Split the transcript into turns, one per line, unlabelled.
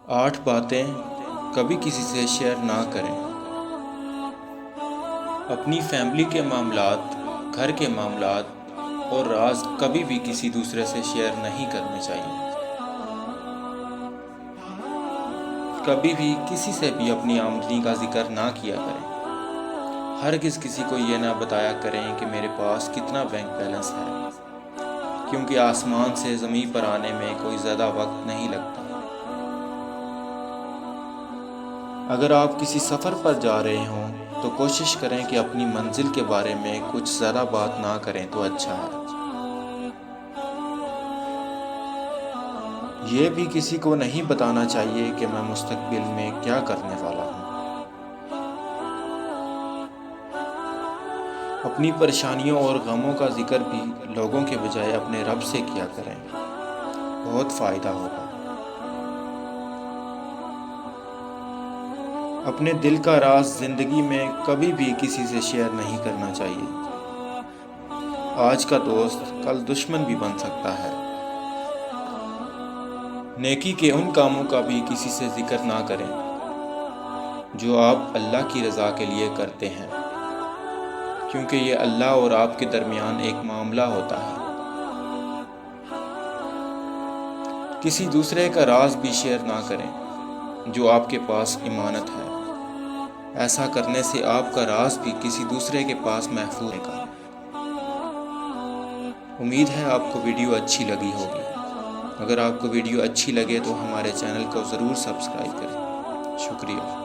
8 باتیں کبھی کسی سے شیئر نہ کریں۔ اپنی فیملی کے معاملات، گھر کے معاملات اور راز کبھی بھی کسی دوسرے سے شیئر نہیں کرنے چاہیے۔ کبھی بھی کسی سے بھی اپنی آمدنی کا ذکر نہ کیا کریں۔ ہرگز کسی کو یہ نہ بتایا کریں کہ میرے پاس کتنا بینک بیلنس ہے، کیونکہ آسمان سے زمین پر آنے میں کوئی زیادہ وقت نہیں لگتا۔ اگر آپ کسی سفر پر جا رہے ہوں تو کوشش کریں کہ اپنی منزل کے بارے میں کچھ زیادہ بات نہ کریں تو اچھا ہے۔ یہ بھی کسی کو نہیں بتانا چاہیے کہ میں مستقبل میں کیا کرنے والا ہوں۔ اپنی پریشانیوں اور غموں کا ذکر بھی لوگوں کے بجائے اپنے رب سے کیا کریں، بہت فائدہ ہوگا۔ اپنے دل کا راز زندگی میں کبھی بھی کسی سے شیئر نہیں کرنا چاہیے۔ آج کا دوست کل دشمن بھی بن سکتا ہے۔ نیکی کے ان کاموں کا بھی کسی سے ذکر نہ کریں جو آپ اللہ کی رضا کے لیے کرتے ہیں، کیونکہ یہ اللہ اور آپ کے درمیان ایک معاملہ ہوتا ہے۔ کسی دوسرے کا راز بھی شیئر نہ کریں جو آپ کے پاس امانت ہے۔ ایسا کرنے سے آپ کا راز بھی کسی دوسرے کے پاس محفوظ ہوگا۔ امید ہے آپ کو ویڈیو اچھی لگی ہوگی۔ اگر آپ کو ویڈیو اچھی لگے تو ہمارے چینل کو ضرور سبسکرائب کریں۔ شکریہ۔